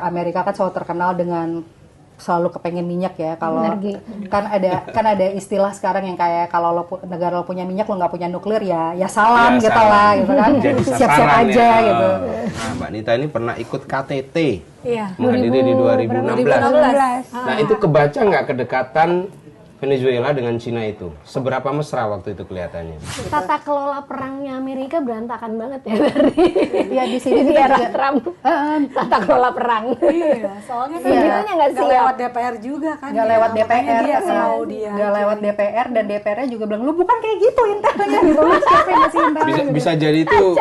Amerika kan selalu terkenal dengan selalu kepengen minyak ya. Kalau kan ada istilah sekarang yang kayak kalau negara lo punya minyak, lo nggak punya nuklir ya salam gitu salam. lah gitu kan. Siap-siap aja ya. gitu. Nah, Mbak Nita ini pernah ikut KTT. Iya. Menghadiri di 2016. 2016. Nah, itu kebaca nggak kedekatan Venezuela dengan Cina itu? Seberapa mesra waktu itu kelihatannya? Tata kelola perangnya Amerika berantakan banget ya dari Ya di sini di juga era Trump. Tata kelola perang. Iya, soalnya kan Segitunya nggak nggak siap. lewat DPR juga kan. nggak ya. lewat Makanya DPR, dia mau dia. nggak lewat DPR, dan DPR-nya juga bilang lu bukan kayak gitu intelnya gitu, lu siapa yang ngasih intel gitu. Bisa jadi itu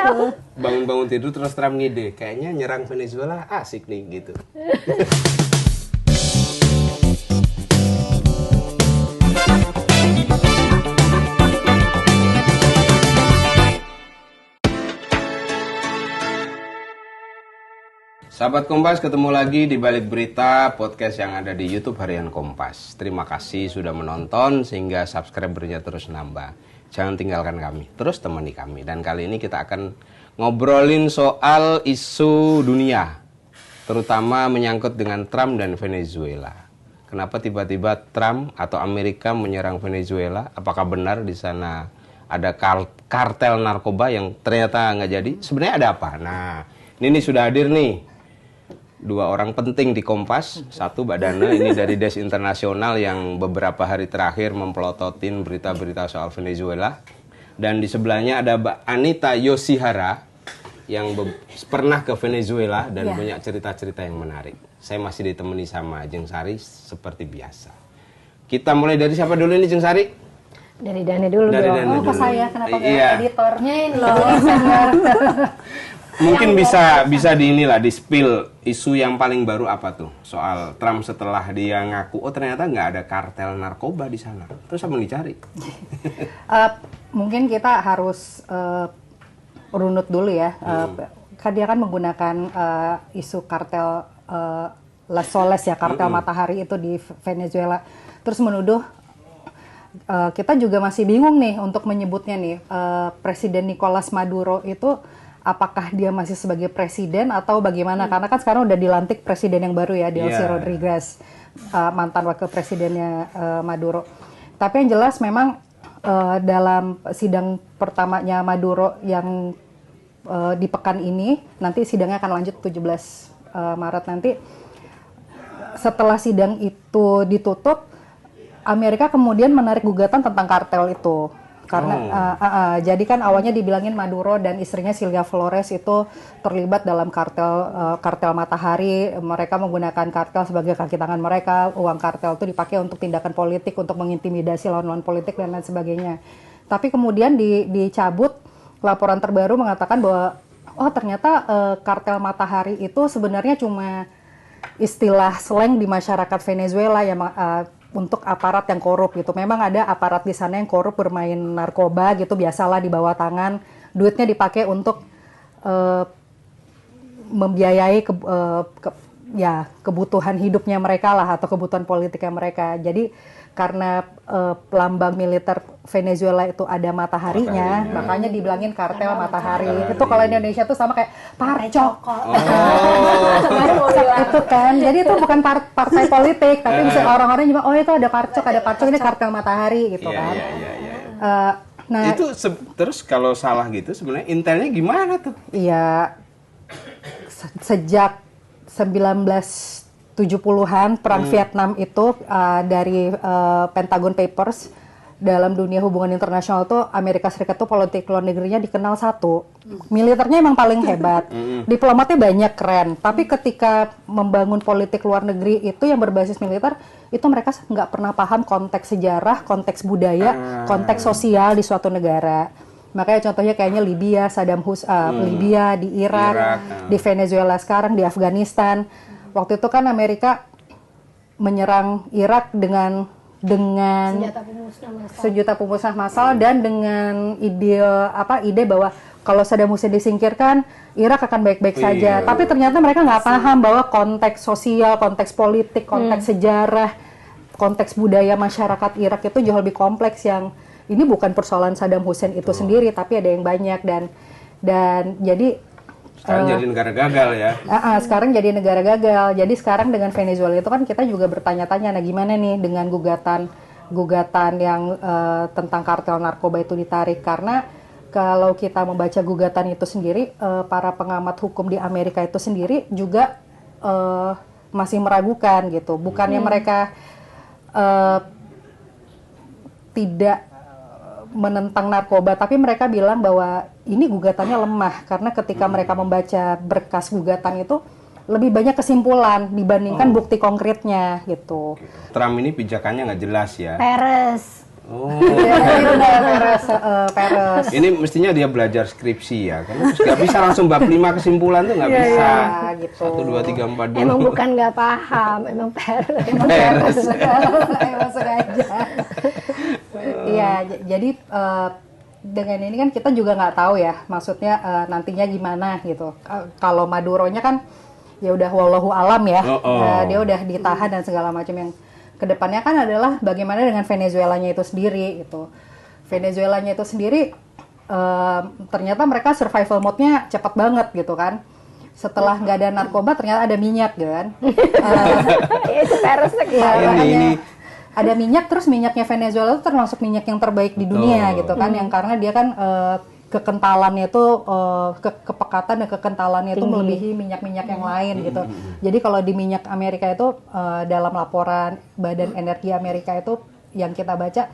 bangun-bangun tidur terus Trump ngide, kayaknya nyerang Venezuela asik nih gitu. Sahabat Kompas, ketemu lagi di Balik Berita, podcast yang ada di YouTube Harian Kompas. Terima kasih sudah menonton sehingga subscribernya terus nambah. Jangan tinggalkan kami, terus temani kami. Dan kali ini kita akan ngobrolin soal isu dunia, terutama menyangkut dengan Trump dan Venezuela. Kenapa tiba-tiba Trump atau Amerika menyerang Venezuela? Apakah benar di sana ada kartel narkoba yang ternyata nggak jadi? Sebenarnya ada apa? Nah, ini sudah hadir nih dua orang penting di Kompas. Satu Mbak Dana, ini dari Desk Internasional yang beberapa hari terakhir mempelototin berita-berita soal Venezuela. Dan di sebelahnya ada Mbak Anita Yoshihara yang pernah ke Venezuela dan punya cerita-cerita yang menarik. Saya masih ditemani sama Jeng Sari seperti biasa. Kita mulai dari siapa dulu ini, Jeng Sari? Dari Dana dulu Dari dong. Dana Oh, ke dulu. saya kenapa nggak Iya. editornya ini loh. Mungkin bisa di inilah, di spill isu yang paling baru apa tuh soal Trump setelah dia ngaku ternyata nggak ada kartel narkoba di sana. Terus apa yang dicari? Mungkin kita harus runut dulu ya. Kan dia kan menggunakan isu kartel Las Soles ya, kartel matahari itu di Venezuela. Terus menuduh kita juga masih bingung nih untuk menyebutnya nih, Presiden Nicolas Maduro itu apakah dia masih sebagai presiden atau bagaimana? Karena kan sekarang udah dilantik presiden yang baru ya, Delcy Rodriguez, mantan wakil presidennya Maduro. Tapi yang jelas memang dalam sidang pertamanya Maduro yang di pekan ini, nanti sidangnya akan lanjut 17 Maret nanti. Setelah sidang itu ditutup, Amerika kemudian menarik gugatan tentang kartel itu. Karena jadi kan awalnya dibilangin Maduro dan istrinya Silvia Flores itu terlibat dalam kartel matahari. Mereka menggunakan kartel sebagai kaki tangan mereka. Uang kartel itu dipakai untuk tindakan politik, untuk mengintimidasi lawan-lawan politik dan lain sebagainya. Tapi kemudian dicabut. Laporan terbaru mengatakan bahwa ternyata kartel matahari itu sebenarnya cuma istilah slang di masyarakat Venezuela yang untuk aparat yang korup gitu. Memang ada aparat di sana yang korup bermain narkoba gitu, biasalah di bawah tangan. Duitnya dipakai untuk membiayai kebutuhan hidupnya mereka lah, atau kebutuhan politiknya mereka. Jadi karena lambang militer Venezuela itu ada mataharinya, makanya dibilangin kartel matahari. Itu kalau Indonesia tuh sama kayak parcok. Itu kan. Jadi itu bukan partai politik, tapi bisa orang-orang juga itu ada parcok ini kartel matahari gitu kan. Nah, itu terus kalau salah gitu sebenarnya intelnya gimana tuh? Iya, sejak 1970-an perang Vietnam itu dari Pentagon Papers, dalam dunia hubungan internasional tuh Amerika Serikat tuh politik luar negerinya dikenal satu, militernya emang paling hebat, diplomatnya banyak keren, tapi ketika membangun politik luar negeri itu yang berbasis militer itu mereka nggak pernah paham konteks sejarah, konteks budaya, konteks sosial di suatu negara. Makanya contohnya kayaknya Libya, Saddam Hussein, Libya, di Irak, di Venezuela sekarang, di Afghanistan. Waktu itu kan Amerika menyerang Irak dengan senjata pemusnah massal dan dengan ide bahwa kalau Saddam Hussein disingkirkan, Irak akan baik-baik saja. Tapi ternyata mereka nggak paham bahwa konteks sosial, konteks politik, konteks sejarah, konteks budaya masyarakat Irak itu jauh lebih kompleks, yang ini bukan persoalan Saddam Hussein itu sendiri, tapi ada yang banyak. Dan jadi Sekarang jadi negara gagal ya. Sekarang jadi negara gagal. Jadi sekarang dengan Venezuela itu kan kita juga bertanya-tanya, nah gimana nih dengan gugatan yang tentang kartel narkoba itu ditarik, karena kalau kita membaca gugatan itu sendiri, para pengamat hukum di Amerika itu sendiri juga masih meragukan gitu. Bukannya mereka tidak menentang narkoba, tapi mereka bilang bahwa ini gugatannya lemah karena ketika mereka membaca berkas gugatan itu lebih banyak kesimpulan dibandingkan bukti konkretnya gitu. Trump ini pijakannya nggak jelas ya. Peres. Oh. Peres. Ini mestinya dia belajar skripsi ya, kan nggak bisa langsung bab 5 kesimpulan tuh nggak bisa. Ya, gitu. 1, 2, 3, 4 dulu. Emang bukan nggak paham, emang peres. Peres. Emang sengaja. Iya, jadi dengan ini kan kita juga nggak tahu ya, maksudnya nantinya gimana gitu. Kalau Maduronya kan ya udah wallahu alam ya, dia udah ditahan dan segala macam. Yang kedepannya kan adalah bagaimana dengan Venezuelanya itu sendiri gitu. Venezuelanya itu sendiri ternyata mereka survival mode-nya cepat banget gitu kan. Setelah nggak ada narkoba ternyata ada minyak gitu kan. Itu peres Ya, ini ada minyak, terus minyaknya Venezuela itu termasuk minyak yang terbaik di dunia gitu kan, yang karena dia kan kekentalannya itu kepekatan dan kekentalannya itu melebihi minyak-minyak yang lain gitu. Jadi kalau di minyak Amerika itu dalam laporan Badan Energi Amerika itu yang kita baca,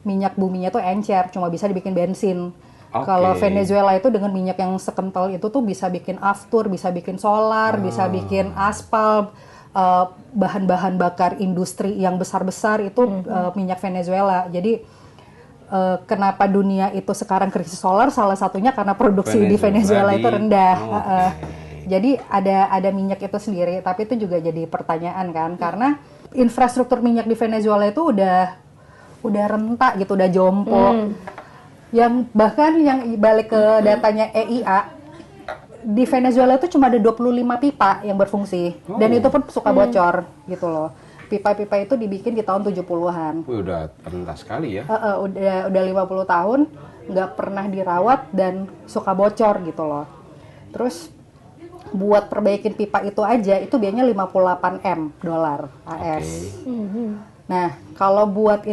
minyak buminya tuh encer, cuma bisa dibikin bensin. Kalau Venezuela itu dengan minyak yang sekental itu tuh bisa bikin aftur, bisa bikin solar, bisa bikin aspal, bahan-bahan bakar industri yang besar-besar itu minyak Venezuela. Jadi kenapa dunia itu sekarang krisis solar, salah satunya karena produksi di Venezuela itu rendah. Jadi ada minyak itu sendiri, tapi itu juga jadi pertanyaan kan, karena infrastruktur minyak di Venezuela itu udah rentak gitu, udah jompo. Yang bahkan yang balik ke datanya EIA, di Venezuela itu cuma ada 25 pipa yang berfungsi, dan itu pun suka bocor gitu loh. Pipa-pipa itu dibikin di tahun 70-an. Wih, udah rendah sekali ya. Udah 50 tahun nggak pernah dirawat dan suka bocor gitu loh. Terus buat perbaikin pipa itu aja itu biayanya 58 M dolar AS. Nah, kalau buat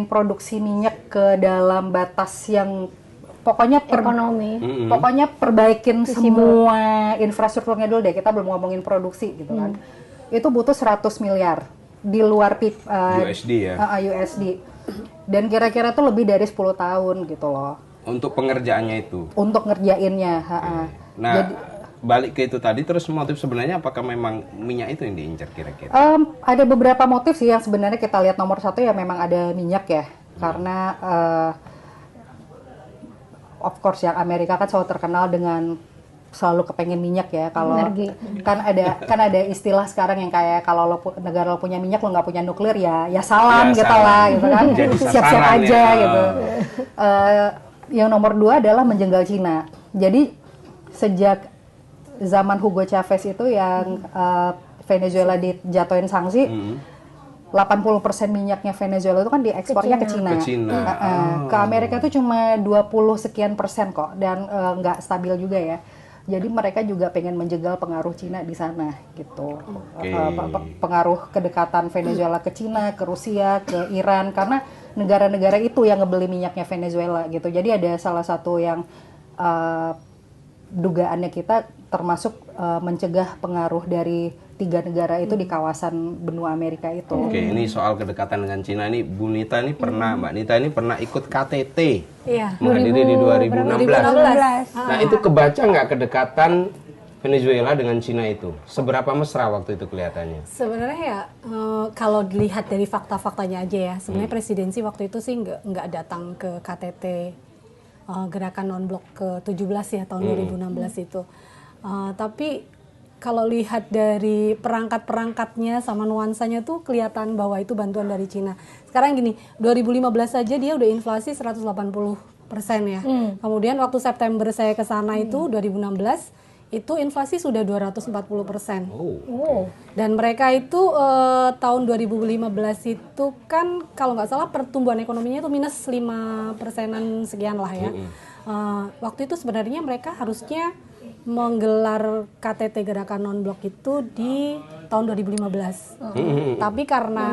produksi minyak ke dalam batas yang pokoknya ekonomi. Pokoknya perbaikin semua infrastrukturnya dulu deh. Kita belum ngomongin produksi gitu kan. Itu butuh 100 miliar di luar USD ya. USD. Dan kira-kira tuh lebih dari 10 tahun gitu loh. Untuk pengerjaannya itu. Untuk ngerjainnya. Nah, balik ke itu tadi, terus motif sebenarnya apakah memang minyak itu yang diincar kira-kira? Ada beberapa motif sih yang sebenarnya kita lihat. Nomor satu ya memang ada minyak ya. Karena of course ya Amerika kan selalu terkenal dengan selalu kepengen minyak ya. Kalau kan ada istilah sekarang yang kayak kalau negara lo punya minyak, lo nggak punya nuklir ya salam gitu lah gitu kan. Siap-siap aja gitu. Yang nomor dua adalah menjenggal Cina. Jadi sejak zaman Hugo Chavez itu yang Venezuela dijatuhin sanksi, 80% minyaknya Venezuela itu kan diekspornya ke Cina. Ke Amerika itu cuma 20 sekian persen kok, dan nggak stabil juga ya. Jadi mereka juga pengen menjegal pengaruh Cina di sana gitu. Pengaruh kedekatan Venezuela ke Cina, ke Rusia, ke Iran, karena negara-negara itu yang ngebeli minyaknya Venezuela gitu. Jadi ada salah satu yang dugaannya kita termasuk mencegah pengaruh dari 3 negara itu di kawasan benua Amerika itu. Oke, ini soal kedekatan dengan Cina ini, Bu Nita ini pernah, Mbak Nita ini pernah ikut KTT, menghadiri di 2016. Nah, itu kebaca nggak kedekatan Venezuela dengan Cina itu? Seberapa mesra waktu itu kelihatannya? Sebenarnya ya, kalau dilihat dari fakta-faktanya aja ya, sebenarnya presidensi waktu itu sih nggak datang ke KTT gerakan non-blok ke-17 ya tahun 2016 itu. Tapi kalau lihat dari perangkat-perangkatnya sama nuansanya tuh kelihatan bahwa itu bantuan dari Cina. Sekarang gini, 2015 saja dia udah inflasi 180% ya. Kemudian waktu September saya ke sana itu 2016, itu inflasi sudah 240%. Dan mereka itu tahun 2015 itu kan kalau nggak salah pertumbuhan ekonominya itu minus 5%-an sekian lah ya. Waktu itu sebenarnya mereka harusnya menggelar KTT Gerakan Non-Blok itu di tahun 2015. Tapi karena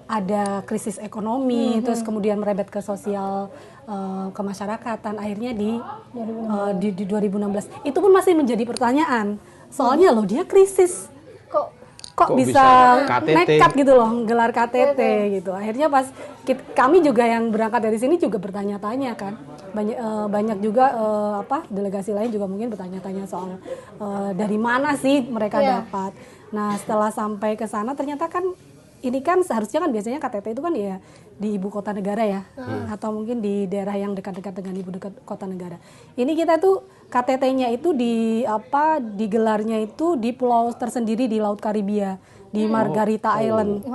ada krisis ekonomi, terus kemudian merebet ke sosial kemasyarakatan, akhirnya di 2016. Itu pun masih menjadi pertanyaan. Soalnya loh dia krisis. Kok bisa nekat gitu loh gelar KTT gitu. Akhirnya pas kami juga yang berangkat dari sini juga bertanya-tanya kan. Banyak juga delegasi lain juga mungkin bertanya-tanya soal dari mana sih mereka dapat. Nah, setelah sampai ke sana ternyata kan ini kan seharusnya kan biasanya KTT itu kan ya di ibu kota negara ya, atau mungkin di daerah yang dekat-dekat dengan ibu kota negara. Ini kita tuh KTT-nya itu digelarnya itu di pulau tersendiri di Laut Karibia, di Margarita Island.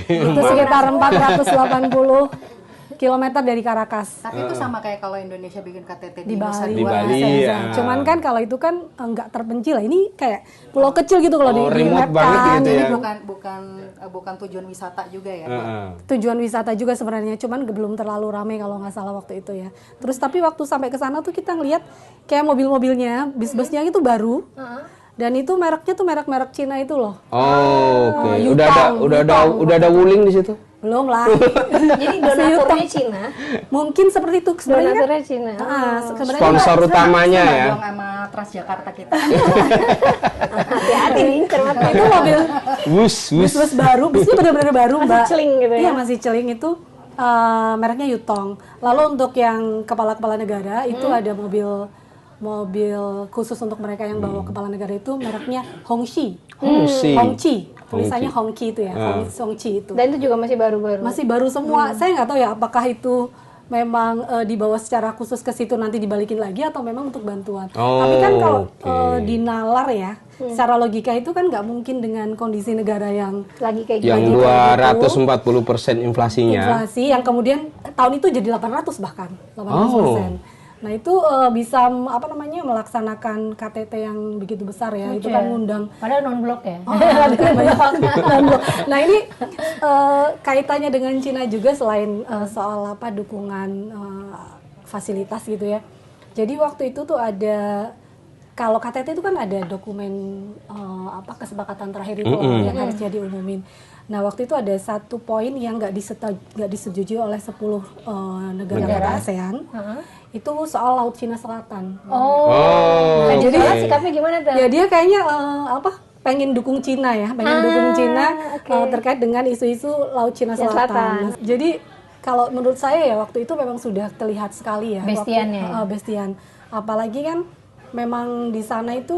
Itu sekitar 480 kilometer dari Caracas. Tapi itu sama kayak kalau Indonesia bikin KTT di Bali. Di Bali ya. Cuman kan kalau itu kan enggak terpencil lah. Ini kayak pulau kecil gitu kalau di remote map banget kan. gitu ya. Ini bukan tujuan wisata juga ya. Tujuan wisata juga sebenarnya, cuman belum terlalu ramai kalau nggak salah waktu itu ya. Terus tapi waktu sampai ke sana tuh kita ngelihat kayak mobil-mobilnya, bis-bisnya itu baru. Dan itu mereknya tuh merek-merek Cina itu loh. Oke. Yutong, Udah ada Wuling di situ? Belum lah. Jadi donaturnya Cina. Mungkin seperti itu sebenarnya. Donaturnya Cina. Sponsor utamanya ya. Dong sama Transjakarta kita. Hati-hati nih cermat. Itu mobil Bus baru, bisnya benar-benar baru, Masih Mbak. celing gitu ya? Iya, masih celing itu. Mereknya Yutong. Lalu untuk yang kepala-kepala negara itu ada mobil khusus untuk mereka yang bawa kepala negara itu mereknya Hongqi. Tulisannya Hongqi itu ya, Hongqi itu. Dan itu juga masih baru-baru. Masih baru semua. Saya nggak tahu ya apakah itu memang dibawa secara khusus ke situ nanti dibalikin lagi atau memang untuk bantuan. Tapi kan kalau di nalar ya, secara logika itu kan nggak mungkin dengan kondisi negara yang Lagi kayak yang gitu. 240% inflasinya. Inflasi yang kemudian tahun itu jadi 800 bahkan 800%. Nah itu bisa melaksanakan KTT yang begitu besar ya. Itu kan ngundang. Padahal non-blok ya. Nah ini kaitannya dengan Cina juga selain soal dukungan fasilitas gitu ya. Jadi waktu itu tuh ada, kalau KTT itu kan ada dokumen kesepakatan terakhir itu yang harusnya diumumin. Nah waktu itu ada satu poin yang nggak disetujui oleh 10 negara ASEAN. Itu soal Laut Cina Selatan. Nah, jadi sikapnya gimana tuh? Ya dia kayaknya pengen dukung Cina ya, dukung Cina terkait dengan isu-isu Laut Cina Selatan. Nah, jadi kalau menurut saya ya waktu itu memang sudah terlihat sekali ya. Bestiannya. Bestian. Apalagi kan memang di sana itu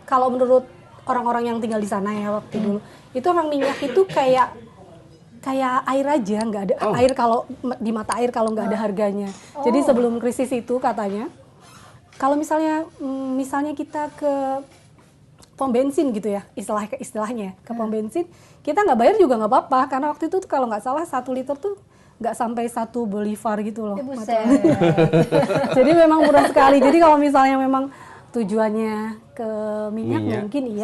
kalau menurut orang-orang yang tinggal di sana ya waktu dulu, itu emang minyak itu kayak air aja, nggak ada air kalau di mata air kalau nggak ada harganya. Jadi sebelum krisis itu katanya, kalau misalnya kita ke pom bensin gitu ya, istilahnya ke pom bensin, kita nggak bayar juga nggak apa-apa, karena waktu itu tuh kalau nggak salah 1 liter tuh nggak sampai 1 bolivar gitu loh. Jadi memang murah sekali. Jadi kalau misalnya memang tujuannya ke minyak. Mungkin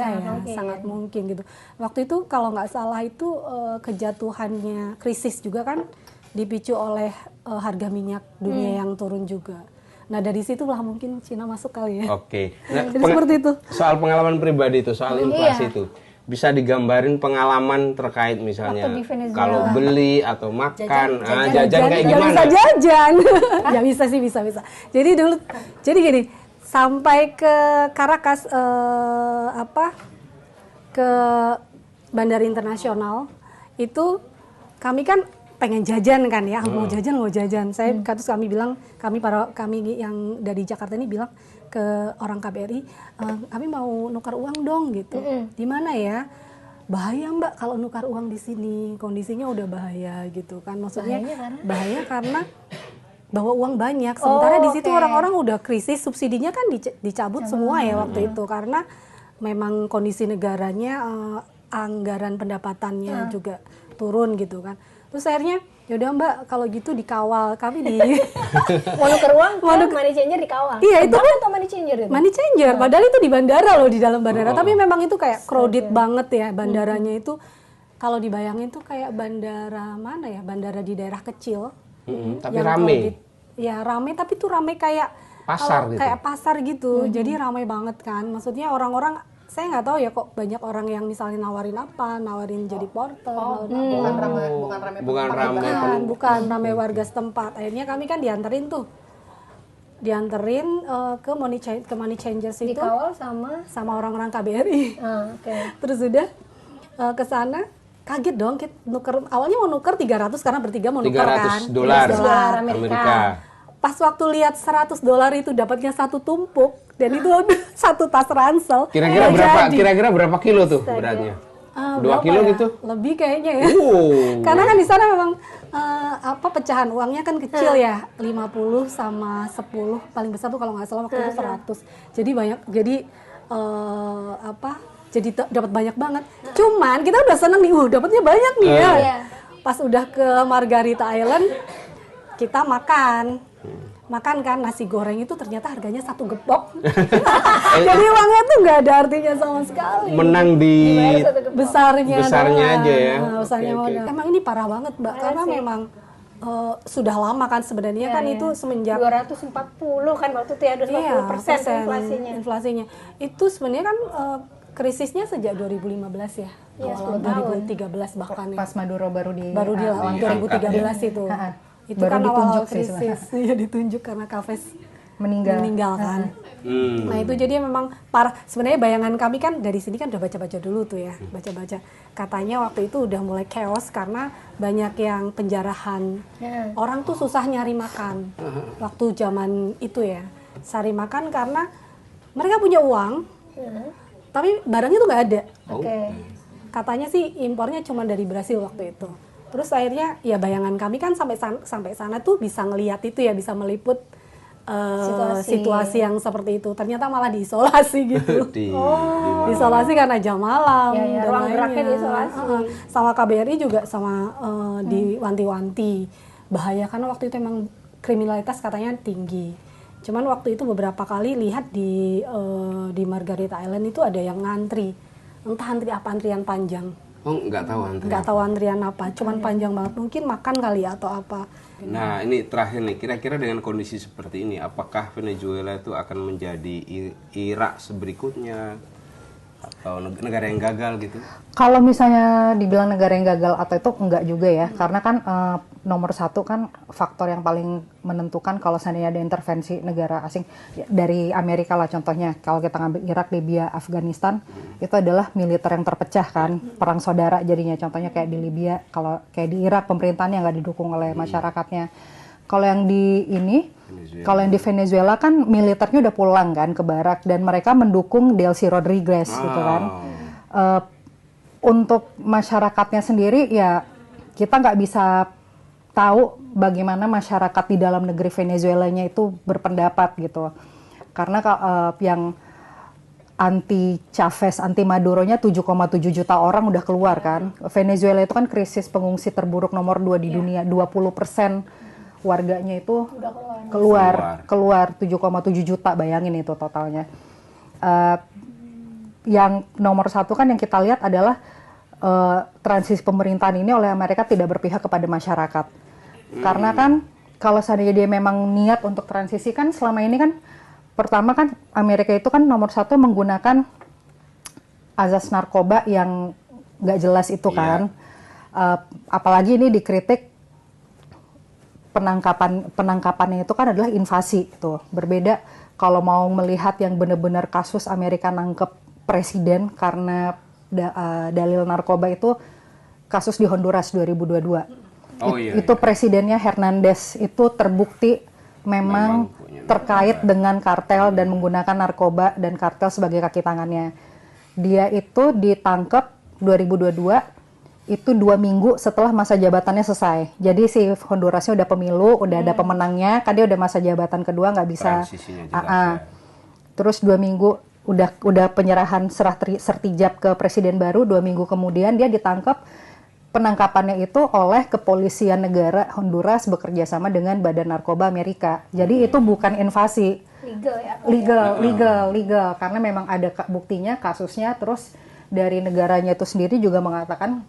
sangat mungkin gitu. Waktu itu kalau nggak salah itu kejatuhannya krisis juga kan dipicu oleh harga minyak dunia yang turun juga. Nah dari situlah mungkin Cina masuk kali ya. Oke. Nah, jadi seperti itu. Soal pengalaman pribadi itu, soal inflasi itu, bisa digambarin pengalaman terkait misalnya kalau beli atau makan, jajan kayak gimana? Bisa jajan. Ya bisa sih, bisa. Jadi gini. Sampai ke Caracas ke bandara internasional itu kami kan pengen jajan kan ya, mau jajan. Terus kami bilang, kami yang dari Jakarta ini bilang ke orang KBRI, kami mau nukar uang dong gitu. Di mana ya? Bahaya Mbak kalau nukar uang di sini, kondisinya udah bahaya gitu kan. Maksudnya bahaya karena bawa uang banyak, sementara di situ orang-orang udah krisis, subsidinya kan dicabut semua ya waktu itu, karena memang kondisi negaranya anggaran pendapatannya juga turun gitu kan. Terus akhirnya yaudah Mbak kalau gitu dikawal, kami mau nuker uang, money changer dikawal. Iya itu kan money changer itu. Money changer, padahal itu di bandara loh, di dalam bandara. Tapi memang itu kayak crowded banget ya bandaranya itu. Kalau dibayangin tuh kayak bandara mana ya, bandara di daerah kecil. Tapi rame. ya rame, tapi tuh rame kayak Pasar gitu. kayak pasar gitu. Jadi rame banget kan. Maksudnya orang-orang, saya nggak tahu ya kok banyak orang yang misalnya nawarin apa, nawarin jadi porter, Bukan rame Bukan rame bukan rame warga setempat. Akhirnya kami kan dianterin ke money changers itu Dikawal sama orang-orang KBRI. oke. Terus udah ke sana, kaget dong, kita awalnya mau nuker 300 karena bertiga mau nuker kan. $300 Amerika. Pas waktu lihat $100 itu dapatnya satu tumpuk dan itu satu tas ransel. Kira-kira berapa kilo tuh beratnya? 2 kilo ya? gitu? Lebih kayaknya ya. Karena kan di sana memang pecahan uangnya kan kecil ya, 50 sama 10, paling besar tuh kalau nggak salah waktu itu 100. Jadi banyak, jadi dapat banyak banget. Cuman kita udah seneng nih, dapatnya banyak nih ya. Pas udah ke Margarita Island, kita makan kan nasi goreng itu ternyata harganya 1 gepok. Jadi uangnya tuh nggak ada artinya sama sekali. Menang di besarnya aja ya. Besarnya modal. Emang ini parah banget, Mbak, karena memang sudah lama kan sebenarnya kan itu semenjak 240 kan waktu itu ya, 20% inflasinya. Itu sebenarnya kan krisisnya sejak 2015 ya. Awal 2013 bahkan ya. Pas Maduro baru dilawan 2013 itu. Itu Baru kan ditunjuk awal sih krisis. Iya, ditunjuk karena Chavez meninggal kan. Nah itu jadi memang parah. Sebenarnya bayangan kami kan dari sini kan udah baca-baca dulu tuh ya, baca-baca. Katanya waktu itu udah mulai chaos karena banyak yang penjarahan. Orang tuh susah nyari makan waktu zaman itu ya. Cari makan karena mereka punya uang, tapi barangnya tuh nggak ada. Katanya sih impornya cuma dari Brasil waktu itu. Terus akhirnya ya bayangan kami kan sampai sana tuh bisa ngelihat itu ya, bisa meliput situasi yang seperti itu. Ternyata malah diisolasi gitu. Diisolasi karena jam malam. Dan ruang geraknya lainnya. diisolasi. Sama KBRI juga sama diwanti-wanti. Bahaya karena waktu itu emang kriminalitas katanya tinggi. Cuman waktu itu beberapa kali lihat di Margarita Island itu ada yang ngantri. Entah antri apa, antrian panjang. Oh, nggak tahu antrian. Nggak tahu antrian apa, cuman panjang banget. Mungkin makan kali ya atau apa. Nah, ini terakhir nih, kira-kira dengan kondisi seperti ini, apakah Venezuela itu akan menjadi Irak berikutnya? Atau negara yang gagal gitu? Kalau misalnya dibilang negara yang gagal atau itu enggak juga ya, karena kan nomor satu kan faktor yang paling menentukan kalau seandainya ada intervensi negara asing dari Amerika lah contohnya. Kalau kita ngambil Irak, Libya, Afghanistan, itu adalah militer yang terpecah kan, perang saudara jadinya. Contohnya kayak di Libya, kalau kayak di Irak pemerintahannya nggak didukung oleh masyarakatnya. Kalau yang di Venezuela kan militernya udah pulang kan ke barak dan mereka mendukung Delcy Rodriguez gitu kan. Untuk masyarakatnya sendiri ya kita nggak bisa tahu bagaimana masyarakat di dalam negeri Venezuelanya itu berpendapat gitu. Karena yang anti Chavez, anti Maduronya 7,7 juta orang udah keluar kan. Venezuela itu kan krisis pengungsi terburuk nomor 2 di dunia, 20% warganya itu keluar 7,7 juta, bayangin itu totalnya. Yang nomor satu kan yang kita lihat adalah transisi pemerintahan ini oleh Amerika tidak berpihak kepada masyarakat. Karena kan kalau seandainya dia memang niat untuk transisi kan selama ini kan pertama kan Amerika itu kan nomor satu menggunakan azas narkoba yang nggak jelas itu kan. Apalagi ini dikritik penangkapannya itu kan adalah invasi tuh. Berbeda kalau mau melihat yang benar-benar kasus Amerika nangkep presiden karena dalil narkoba itu kasus di Honduras 2022. Itu presidennya Hernandez itu terbukti memang terkait dengan kartel dan menggunakan narkoba dan kartel sebagai kaki tangannya. Dia itu ditangkap 2022 itu 2 minggu setelah masa jabatannya selesai. Jadi si Hondurasnya udah pemilu, udah ada pemenangnya, kan dia udah masa jabatan kedua nggak bisa. Terus 2 minggu udah penyerahan sertijab ke presiden baru, 2 minggu kemudian dia ditangkap. Penangkapannya itu oleh kepolisian negara Honduras bekerja sama dengan Badan Narkoba Amerika. Jadi itu bukan invasi. Legal karena memang ada buktinya kasusnya. Terus dari negaranya itu sendiri juga mengatakan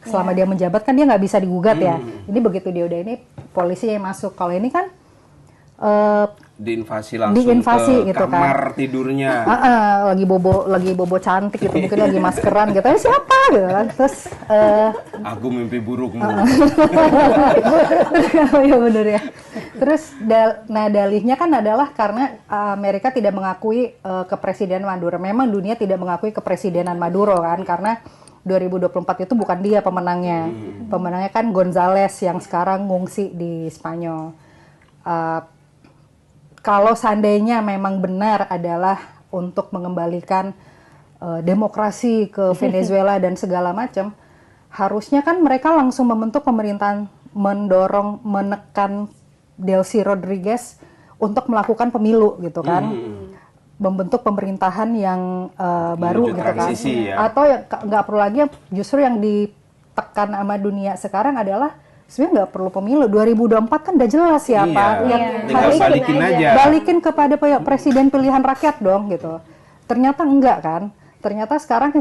selama dia menjabat kan dia nggak bisa digugat ya. Ini begitu dia udah ini polisi yang masuk. Kalau ini kan diinvasi langsung diinvasi ke gitu kamar tidurnya. lagi bobo cantik gitu, mungkin lagi maskeran gitu, siapa gitu kan, terus Aku mimpi burukmu. ya bener ya. Terus dalihnya kan adalah karena Amerika tidak mengakui kepresidenan Maduro. Memang dunia tidak mengakui kepresidenan Maduro kan, karena 2024 itu bukan dia pemenangnya. Pemenangnya kan Gonzales yang sekarang ngungsi di Spanyol. Kalau seandainya memang benar adalah untuk mengembalikan demokrasi ke Venezuela dan segala macam, harusnya kan mereka langsung membentuk pemerintahan, menekan Delcy Rodriguez untuk melakukan pemilu gitu kan, membentuk pemerintahan yang baru Menuju gitu kan, transisi, ya. atau ya nggak perlu lagi, justru yang ditekan sama dunia sekarang adalah sebenarnya nggak perlu pemilu, 2024 kan udah jelas siapa yang tinggal balikin aja. balikin kepada presiden pilihan rakyat dong gitu. Ternyata enggak kan, ternyata sekarang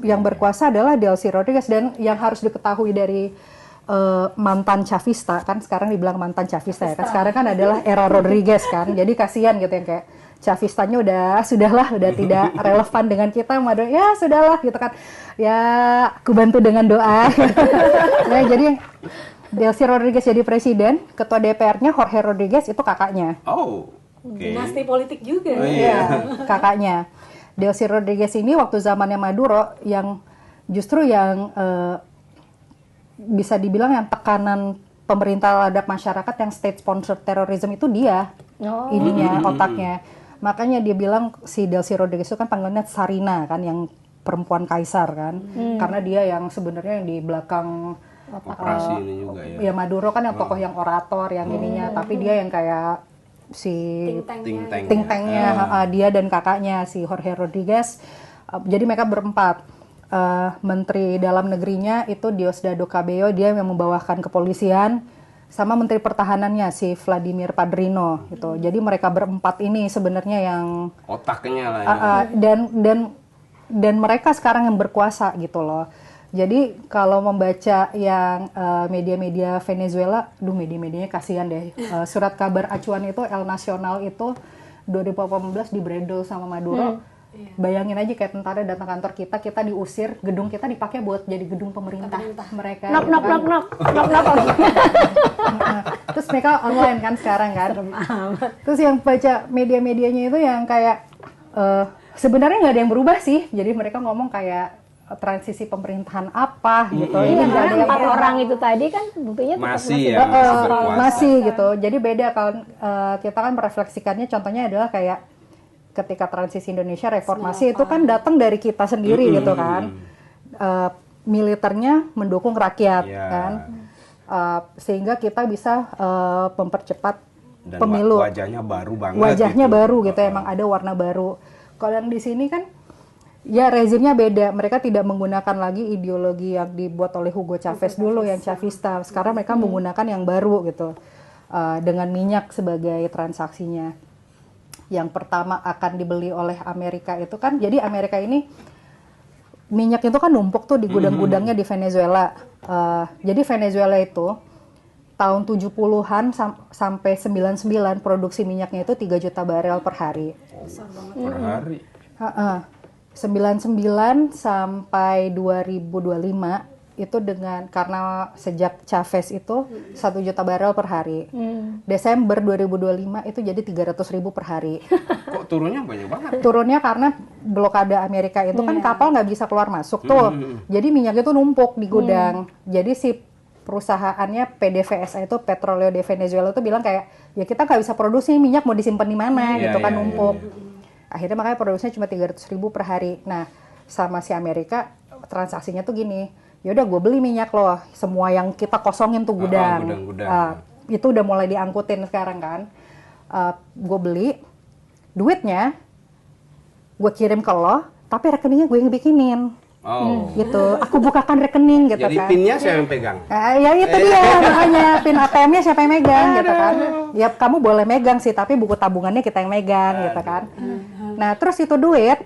yang berkuasa adalah Delcy Rodriguez, dan yang harus diketahui dari mantan Chavista, kan sekarang dibilang mantan Chavista ya kan, sekarang kan adalah era Rodriguez kan, jadi kasihan gitu yang kayak Chavistanya udah tidak relevan dengan kita, Maduro ya sudahlah gitu kan, ya aku bantu dengan doa. Nah, jadi Delcy Rodriguez jadi presiden, ketua DPR-nya Jorge Rodriguez itu kakaknya. Oh, oke. Dinasti politik juga. Oh, iya. Kakaknya. Delcy Rodriguez ini waktu zamannya Maduro yang justru yang bisa dibilang yang tekanan pemerintah terhadap masyarakat yang state sponsored terrorism itu dia otaknya. Makanya dia bilang si Delcy Rodriguez itu kan panggilannya Sarina kan, yang perempuan kaisar kan, karena dia yang sebenarnya yang di belakang Operasi ini juga ya. Ya Maduro kan yang tokoh yang orator yang ininya, tapi dia yang kayak si think tanknya dia dan kakaknya si Jorge Rodriguez. Jadi mereka berempat. Menteri dalam negerinya itu Diosdado Cabello, dia yang membawakan kepolisian, sama menteri pertahanannya si Vladimir Padrino gitu. Jadi mereka berempat ini sebenarnya yang otaknya lah ya. Dan mereka sekarang yang berkuasa gitu loh. Jadi kalau membaca yang media-media Venezuela, media-medianya kasihan deh. Surat kabar acuan itu El Nacional itu 2018 dibredel sama Maduro. Bayangin aja kayak tentara datang kantor kita diusir, gedung kita dipakai buat jadi gedung pemerintah mereka. Knock. Terus mereka online kan sekarang kan. Terus yang baca media-medianya itu yang kayak sebenarnya nggak ada yang berubah sih. Jadi mereka ngomong kayak transisi pemerintahan apa gitu. Iya, karena 4 orang itu tadi kan buktinya tetap masih berkuasa. Masih gitu. Jadi beda kalau kita kan merefleksikannya, contohnya adalah kayak ketika transisi Indonesia reformasi itu kan datang dari kita sendiri gitu kan. Militernya mendukung rakyat kan. Sehingga kita bisa mempercepat dan pemilu. wajahnya baru banget. Wajahnya gitu. baru gitu, emang ada warna baru. Kalau yang di sini kan ya rezimnya beda. Mereka tidak menggunakan lagi ideologi yang dibuat oleh Hugo Chavez dulu yang Chavista. Sekarang mereka menggunakan yang baru gitu. Dengan minyak sebagai transaksinya. Yang pertama akan dibeli oleh Amerika itu kan, jadi Amerika ini minyak itu kan numpuk tuh di gudang-gudangnya di Venezuela. Jadi Venezuela itu tahun 70-an sampai 99 produksi minyaknya itu 3 juta barel per hari. Per hari. 99 sampai 2025 itu karena sejak Chavez itu 1 juta barel per hari. Desember 2025 itu jadi 300.000 per hari. Kok turunnya banyak banget? Turunnya karena blokade Amerika itu kan kapal nggak bisa keluar masuk tuh. Jadi minyak itu numpuk di gudang. Jadi si perusahaannya PDVSA itu Petroleo de Venezuela itu bilang kayak, ya kita nggak bisa produksi minyak, mau disimpan di mana gitu kan, numpuk. Akhirnya makanya produksinya cuma 300.000 per hari. Nah sama si Amerika transaksinya tuh gini, yaudah gue beli minyak loh, semua yang kita kosongin tuh gudang. Itu udah mulai diangkutin sekarang kan. Gue beli, duitnya gue kirim ke lo, tapi rekeningnya gue yang bikinin. Gitu, aku bukakan rekening gitu. Jadi kan. Jadi pinnya siapa yang pegang? Ya itu dia, makanya pin ATM-nya siapa yang megang gitu kan. Ya kamu boleh megang sih, tapi buku tabungannya kita yang megang gitu kan. Nah terus itu duit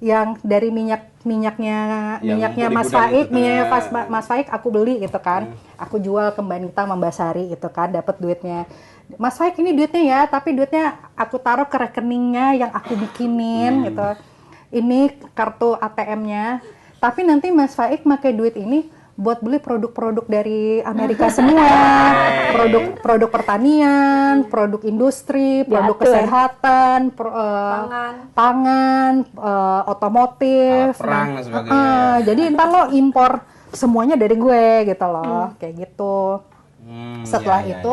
yang dari minyaknya Mas Faik, Mas Faik aku beli gitu kan. Aku jual ke Mbak Nita, Mbak Sari gitu kan, dapat duitnya. Mas Faik ini duitnya ya, tapi duitnya aku taruh ke rekeningnya yang aku bikinin gitu. Ini kartu ATM-nya. Tapi nanti Mas Faik pakai duit ini buat beli produk-produk dari Amerika semua. Produk pertanian, produk industri, produk kesehatan, pangan, otomotif. Perang dan sebagainya. Jadi ntar lo impor semuanya dari gue gitu loh, kayak gitu. Setelah itu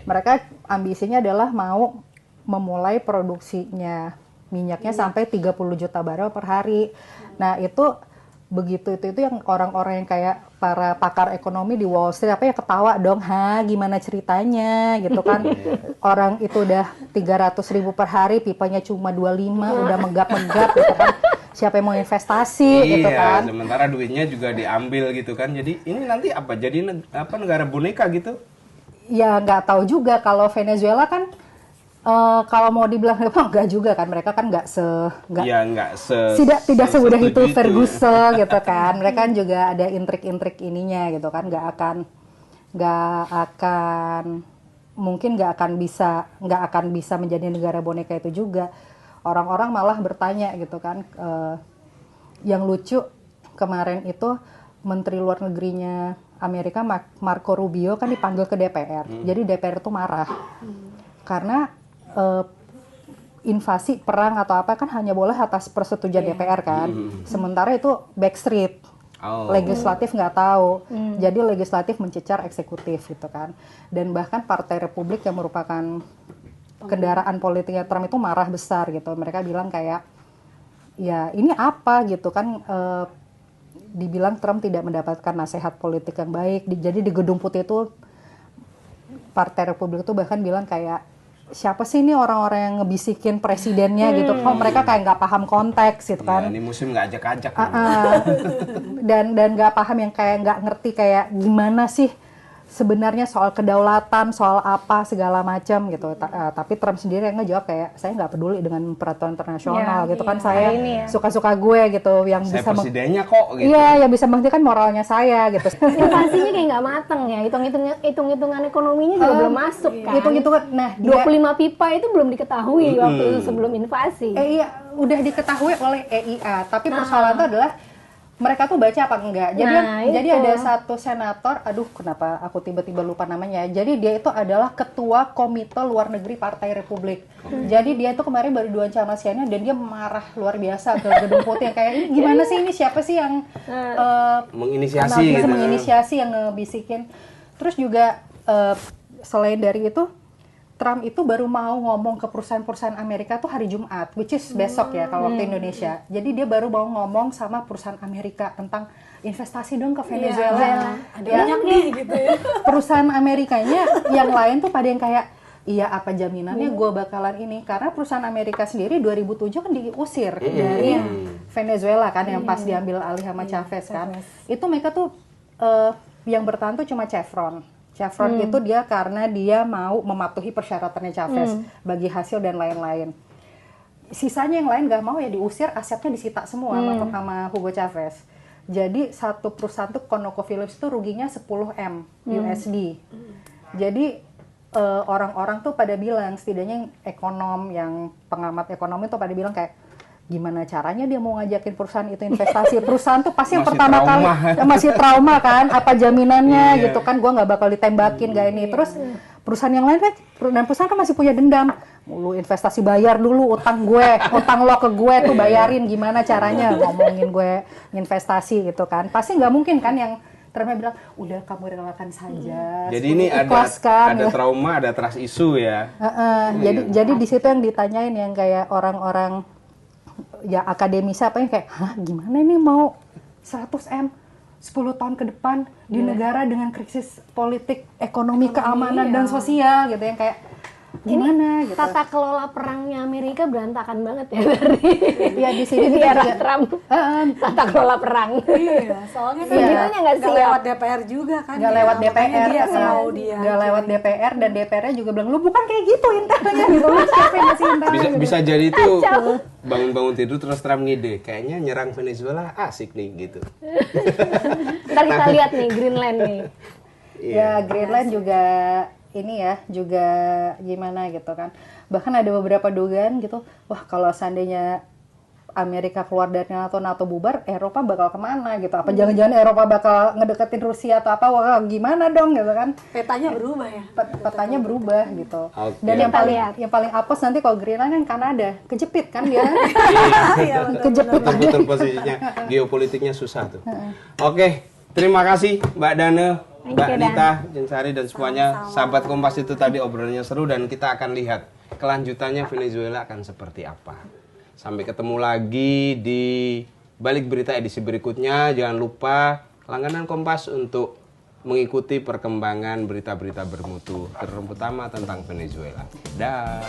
mereka ambisinya adalah mau memulai produksinya minyaknya sampai 30 juta barel per hari. Nah itu begitu itu yang orang-orang yang kayak para pakar ekonomi di Wall Street apa ya ketawa dong, gimana ceritanya gitu kan. Orang itu udah 300.000 per hari, pipanya cuma 25, udah menggap-menggap gitu kan. Siapa yang mau investasi gitu kan. Sementara duitnya juga diambil gitu kan. Jadi ini nanti apa? Jadi negara boneka gitu? Ya nggak tahu juga. Kalau Venezuela kan kalau mau dibilang apa enggak juga kan, mereka kan tidak semudah itu Ferguson gitu kan. Mereka kan juga ada intrik-intrik ininya gitu kan, nggak akan bisa menjadi negara boneka itu juga. Orang-orang malah bertanya gitu kan. Yang lucu kemarin itu Menteri Luar Negerinya Amerika Marco Rubio kan dipanggil ke DPR. Jadi DPR itu marah karena invasi perang atau apa kan hanya boleh atas persetujuan DPR kan. Sementara itu backstreet, legislatif nggak tahu. Jadi legislatif mencecar eksekutif gitu kan. Dan bahkan Partai Republik yang merupakan kendaraan politiknya Trump itu marah besar gitu. Mereka bilang kayak ya ini apa gitu kan. Dibilang Trump tidak mendapatkan nasihat politik yang baik. Jadi di Gedung Putih itu Partai Republik itu bahkan bilang kayak siapa sih ini orang-orang yang ngebisikin presidennya gitu. Mereka kayak nggak paham konteks gitu kan. Ini musim nggak ajak-ajak. Dan nggak paham yang kayak nggak ngerti kayak gimana sih sebenarnya soal kedaulatan, soal apa segala macam gitu. Tapi Trump sendiri yang ngejawab kayak saya nggak peduli dengan peraturan internasional gitu kan. Saya suka-suka gue gitu yang saya bisa presidennya kok gitu. Iya, yang bisa menghentikan moralnya saya gitu. Invasinya kayak nggak mateng ya, hitung-hitungan ekonominya juga belum masuk kan. Hitung-hitungan, nah 25 pipa itu belum diketahui waktu sebelum invasi. Iya, udah diketahui oleh EIA, tapi persoalan itu adalah mereka tuh baca apa enggak. Jadi ada satu senator, aduh kenapa aku tiba-tiba lupa namanya. Jadi dia itu adalah ketua Komite Luar Negeri Partai Republik. Jadi dia itu kemarin baru diwawancara sama CNN dan dia marah luar biasa ke Gedung Putih kayak ini gimana sih, ini siapa sih yang menginisiasi yang ngebisikin. Terus juga selain dari itu Trump itu baru mau ngomong ke perusahaan-perusahaan Amerika tuh hari Jumat, which is besok ya kalau waktu Indonesia. Jadi dia baru mau ngomong sama perusahaan Amerika tentang investasi dong ke Venezuela. Ada banyak nih gitu ya. Perusahaan Amerikanya yang lain tuh pada yang kayak, iya apa jaminannya gue bakalan ini. Karena perusahaan Amerika sendiri 2007 kan diusir dari Venezuela kan, yang pas diambil alih sama Chavez kan. Itu mereka tuh yang bertahan tuh cuma Chevron itu dia karena dia mau mematuhi persyaratannya Chavez bagi hasil dan lain-lain. Sisanya yang lain nggak mau ya diusir, asetnya disita semua sama Hugo Chavez. Jadi satu perusahaan tuh ConocoPhillips itu ruginya 10 M USD. Jadi orang-orang tuh pada bilang, setidaknya yang pengamat ekonomi tuh pada bilang kayak gimana caranya dia mau ngajakin perusahaan itu investasi. Perusahaan tuh pasti yang pertama kali masih trauma kan, apa jaminannya gitu kan, gue nggak bakal ditembakin gak ini. Terus perusahaan yang lain kan, dan perusahaan kan masih punya dendam, lu investasi bayar dulu utang lo ke gue tuh bayarin, gimana caranya ngomongin gue investasi gitu kan. Pasti nggak mungkin kan yang Trump bilang udah kamu relakan saja. Jadi ini ada trauma, ada trust issue ya. Jadi di situ yang ditanyain yang kayak orang-orang ya akademisi apa yang kayak, gimana ini mau 100 M 10 tahun ke depan di negara dengan krisis politik, ekonomi, keamanan dan sosial gitu, yang kayak gimana gitu. Tata kelola perangnya Amerika berantakan banget ya berarti. Iya di sini di era Trump. Tata kelola perang. Iya, soalnya kan segitunya nggak lewat DPR juga kan. Nggak lewat DPR. Nggak lewat DPR dan DPR-nya juga bilang lu bukan kayak gitu intelnya gitu. Siapa yang masih intel? Bisa jadi itu bangun-bangun tidur terus Trump ngide, kayaknya nyerang Venezuela asik nih gitu. Ntar kita lihat nih Greenland nih. Ya Greenland juga ini ya juga gimana gitu kan. Bahkan ada beberapa dugaan gitu, wah kalau seandainya Amerika keluar dari NATO bubar, Eropa bakal kemana gitu? Apa jangan-jangan Eropa bakal ngedeketin Rusia atau apa? Wah gimana dong gitu kan? Petanya berubah ya. Petanya berubah gitu. Oke. Dan yang paling apes nanti kalau Greenland kan Kanada, kejepit kan dia. Kejepit. Betul posisinya, geopolitiknya susah tuh. Oke, terima kasih Mbak Dana, Mbak Nita, Jensari dan semuanya. Sahabat Kompas, itu tadi obrolannya seru dan kita akan lihat kelanjutannya Venezuela akan seperti apa. Sampai ketemu lagi di Balik Berita edisi berikutnya. Jangan lupa langganan Kompas untuk mengikuti perkembangan berita-berita bermutu, terutama tentang Venezuela. Dah.